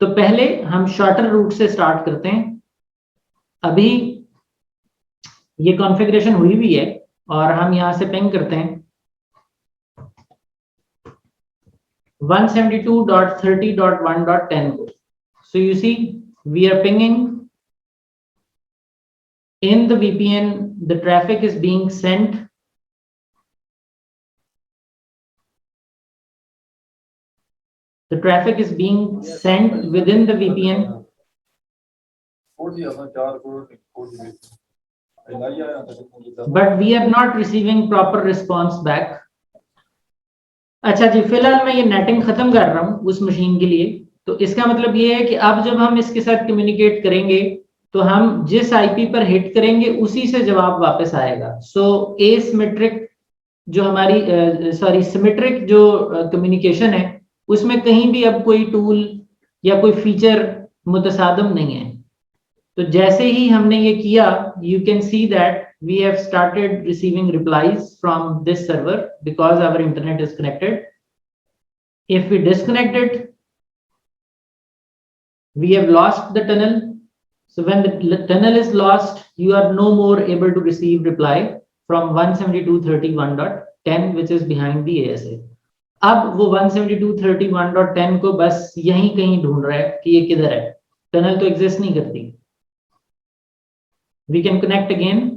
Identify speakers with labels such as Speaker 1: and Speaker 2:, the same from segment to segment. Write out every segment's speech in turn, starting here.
Speaker 1: तो पहले हम शॉर्टर रूट से स्टार्ट करते हैं। अभी ये कॉन्फ़िगरेशन हुई हुई है और हम यहां से पिंग करते हैं 172.30.1.10 को। So you see, we are pinging in the VPN. The traffic is being sent. The traffic is being sent within the VPN. But we are not receiving proper response back. अच्छा जी, फिलहाल मैं ये netting खत्म कर रहा हूँ उस machine के लिए। तो इसका मतलब ये है कि अब जब हम इसके साथ कम्युनिकेट करेंगे तो हम जिस आईपी पर हिट करेंगे उसी से जवाब वापस आएगा। सो एसिमेट्रिक जो हमारी सिमेट्रिक जो कम्युनिकेशन है उसमें कहीं भी अब कोई टूल या कोई फीचर मुतसादम नहीं है। तो जैसे ही हमने ये किया, you can see that we have started receiving replies from this server because our internet is connected. If we disconnect it, we have lost the tunnel. So when the tunnel is lost, you are no more able to receive reply from 172.31.10 which is behind the ASA. अब वो 172.31.10 को बस यहीं कहीं ढूंढ रहा है कि ये किधर है। टनल तो एग्जिस्ट नहीं करती। We can connect again.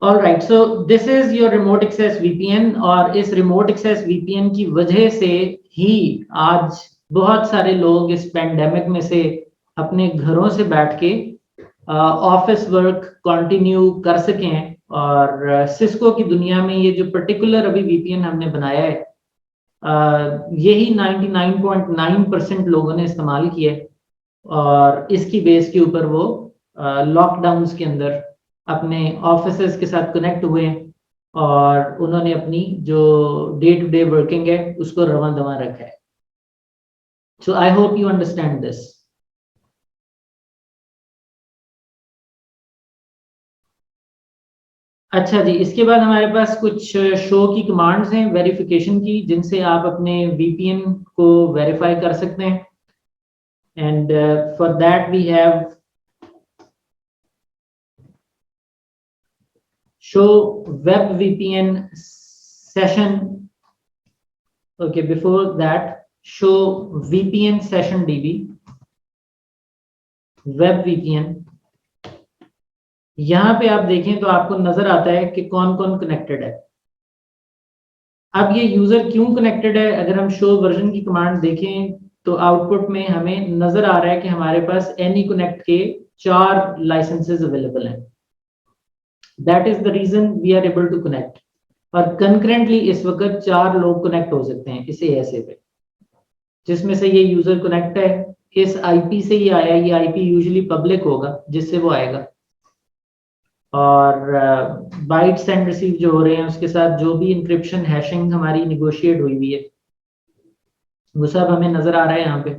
Speaker 1: All right, so this is your remote access VPN और इस remote access VPN की वजह से ही आज बहुत सारे लोग इस पैंडेमिक में से अपने घरों से बैठ के ऑफिस वर्क कंटिन्यू कर सके हैं। और सिस्को की दुनिया में ये जो पर्टिकुलर अभी VPN हमने बनाया है यही 99.9% लोगों ने इस्तेमाल किया है और इसकी बेस के ऊपर वो लॉकडाउन्स के अंदर अपने ऑफिसेस के साथ कनेक्ट हुए और उन्होंने अपनी जो डे टू डे वर्किंग है उसको रवां दवा रखा है। So I hope you understand this. अच्छा जी, इसके बाद हमारे पास कुछ शो की कमांड्स हैं वेरिफिकेशन की, जिनसे आप अपने VPN को वेरीफाई कर सकते हैं। And for that we have show web VPN session. Okay, before that show VPN session DB web VPN। यहां पे आप देखें तो आपको नजर आता है कि कौन कौन कनेक्टेड है। अब ये यूजर क्यों कनेक्टेड है, अगर हम शो वर्जन की कमांड देखें तो आउटपुट में हमें नजर आ रहा है कि हमारे पास एनी कनेक्ट के 4 लाइसेंसेस अवेलेबल हैं। That is the reason we are able to connect. और कंकरेंटली इस वक्त 4 लोग कनेक्ट हो सकते हैं इस ASA पे, जिसमें से ये यूजर कनेक्ट है, इस IP से ही आया। ये IP यूजुअली पब्लिक होगा जिससे वो आएगा। और बाइट सेंड रिसीव जो हो रहे हैं उसके साथ जो भी इंक्रिप्शन हैशिंग हमारी निगोशिएट हुई हुई है वो सब हमें नजर आ रहा है यहाँ पे।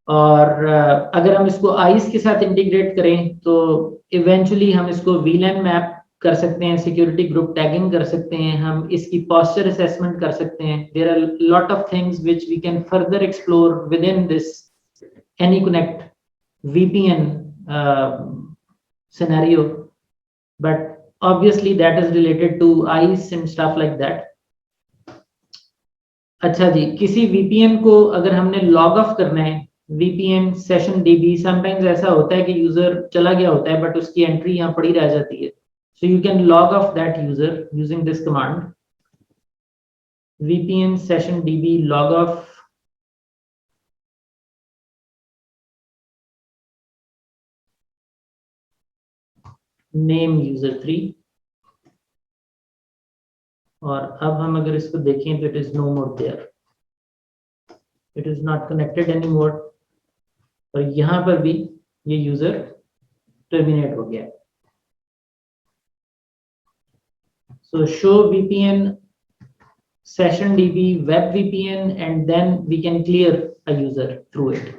Speaker 1: और अगर हम इसको आइस के साथ इंटीग्रेट करें तो इवेंचुअली हम इसको VLAN मैप कर सकते हैं, सिक्योरिटी ग्रुप टैगिंग कर सकते हैं, हम इसकी पोस्चर असेसमेंट कर सकते हैं। There are lot of things which we can further explore within this AnyConnect VPN scenario, but obviously that is related to ICE and stuff like that. अच्छा जी, किसी VPN को अगर हमने लॉग ऑफ करना है, VPN सेशन DB, समटाइम्स ऐसा होता है कि यूजर चला गया होता है बट उसकी एंट्री यहाँ पड़ी रह जाती है। So you can log of that user using this command VPN session DB log off name user3। और अब हम अगर इसको देखें तो it is no more there, it is not connected anymore. और यहां पर भी ये यूजर टर्मिनेट हो गया। So show VPN, session DB, web VPN, and then we can clear a user through it.